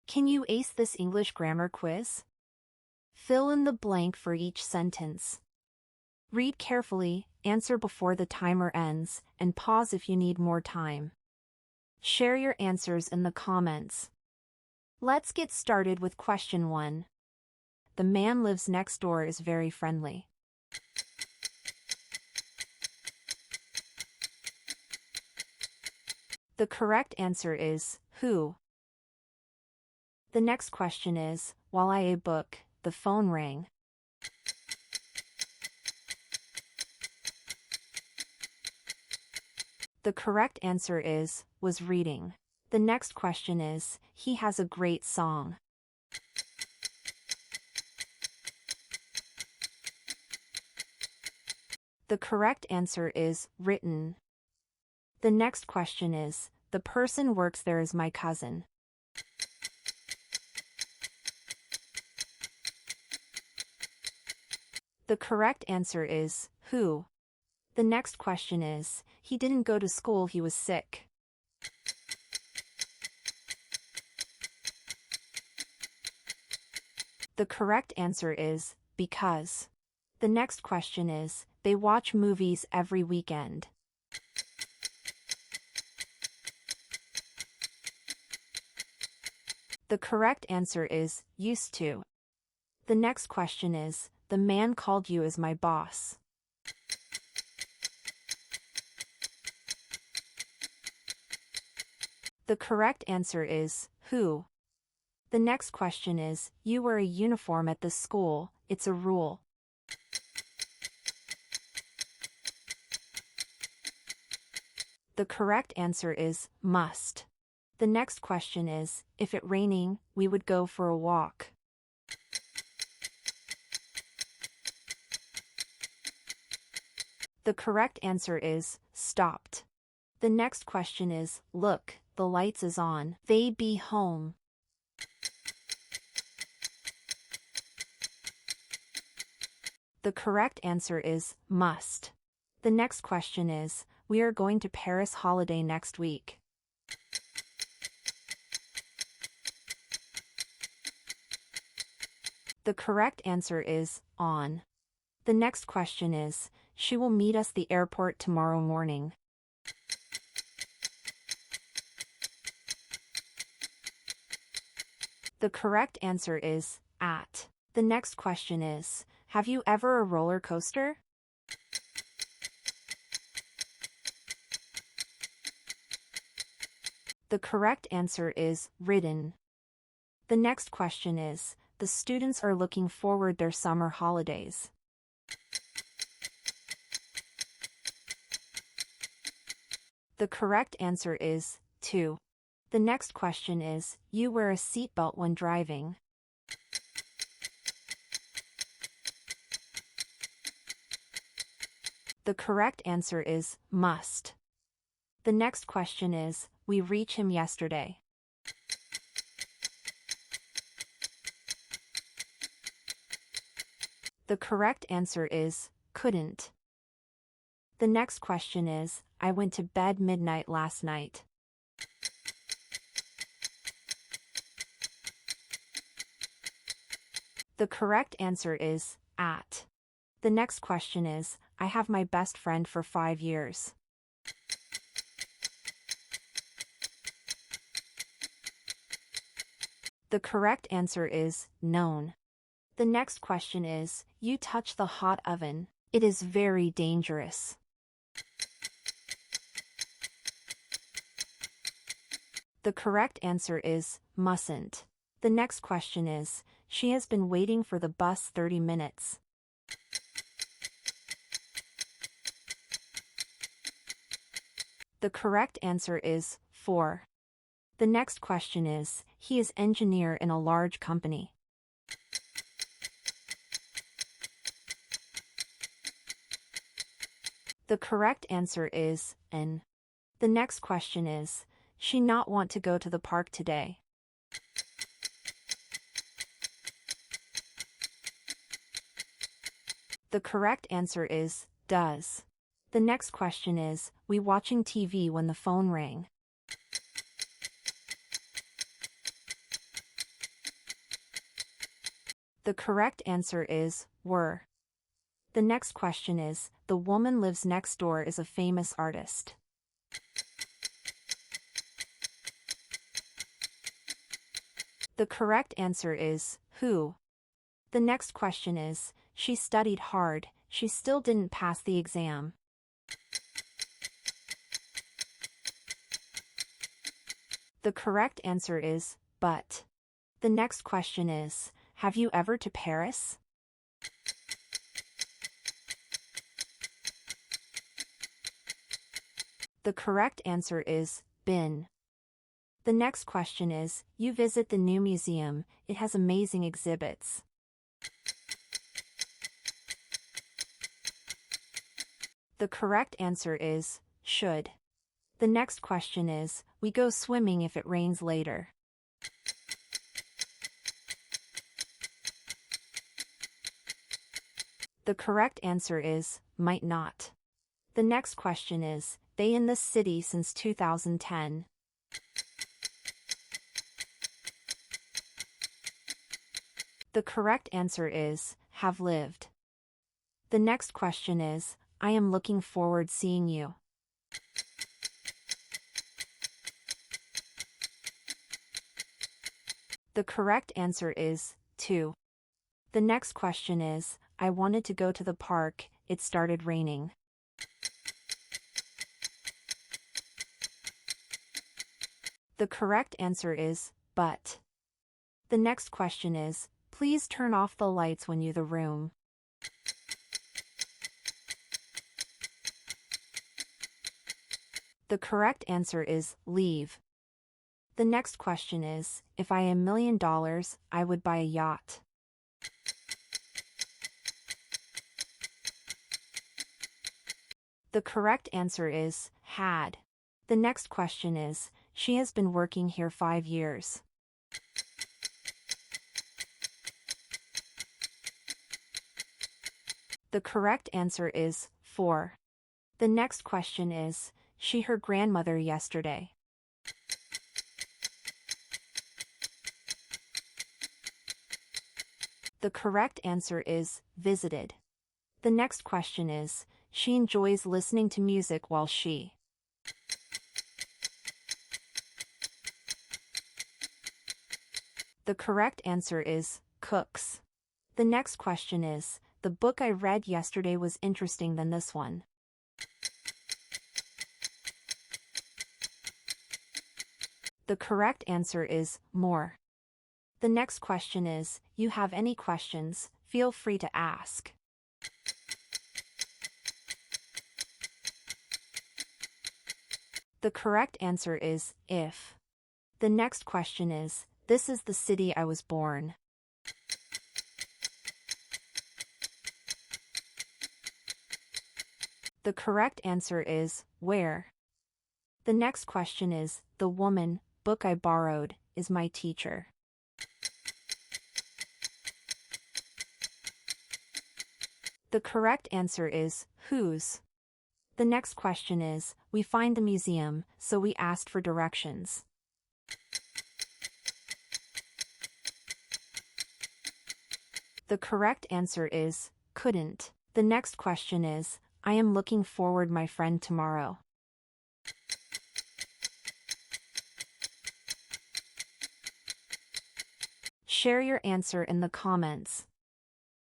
Can you ace this English grammar quiz? Fill in the blank for each sentence. Read carefully, answer before the timer ends, and pause if you need more time. Share your answers in the comments. Let's get started with question 1. The man lives next door is very friendly. The correct answer is, who? The next question is, while I ate book, the phone rang. The correct answer is, was reading. The next question is, he has a great song. The correct answer is, written. The next question is, the person works there is my cousin. The correct answer is, who? The next question is, he didn't go to school, he was sick. The correct answer is, because. The next question is, they watch movies every weekend. The correct answer is, used to. The next question is, the man called you as my boss. The correct answer is, who? The next question is, you wear a uniform at this school, it's a rule. The correct answer is, must. The next question is, if it raining, we would go for a walk. The correct answer is, stopped. The next question is, look, the lights is on, they be home. The correct answer is, must. The next question is, we are going to Paris holiday next week. The correct answer is, on. The next question is, she will meet us at the airport tomorrow morning. The correct answer is, at. The next question is, have you ever a roller coaster? The correct answer is, ridden. The next question is, the students are looking forward their summer holidays. The correct answer is, to. The next question is, you wear a seatbelt when driving. The correct answer is, must. The next question is, we reached him yesterday. The correct answer is, couldn't. The next question is, I went to bed midnight last night. The correct answer is, at. The next question is, I have my best friend for 5 years. The correct answer is, known. The next question is, you touch the hot oven, it is very dangerous. The correct answer is, mustn't. The next question is, she has been waiting for the bus 30 minutes. The correct answer is, for. The next question is, he is engineer in a large company. The correct answer is, an. The next question is, she not want to go to the park today. The correct answer is, does. The next question is, we watching TV when the phone rang. The correct answer is were. The next question is, the woman lives next door is a famous artist. The correct answer is who. The next question is, she studied hard, she still didn't pass the exam. The correct answer is but. The next question is, have you ever to Paris? The correct answer is been. The next question is, you visit the new museum, it has amazing exhibits. The correct answer is should. The next question is, we go swimming if it rains later. The correct answer is might not. The next question is, they in this city since 2010. The correct answer is have lived. The next question is, I am looking forward seeing you. The correct answer is to. The next question is, I wanted to go to the park, it started raining. The correct answer is but. The next question is, please turn off the lights when you the room. The correct answer is leave. The next question is, if I am $1 million, I would buy a yacht. The correct answer is had. The next question is, she has been working here 5 years. The correct answer is 4. The next question is, she her grandmother yesterday. The correct answer is visited. The next question is, she enjoys listening to music while she. The correct answer is cooks. The next question is, the book I read yesterday was interesting than this one. The correct answer is more. The next question is, you have any questions, feel free to ask. The correct answer is if. The next question is, this is the city I was born. The correct answer is where. The next question is, the woman, book I borrowed, is my teacher. The correct answer is whose. The next question is, we find the museum, so we asked for directions. The correct answer is couldn't. The next question is, I am looking forward my friend tomorrow. Share your answer in the comments.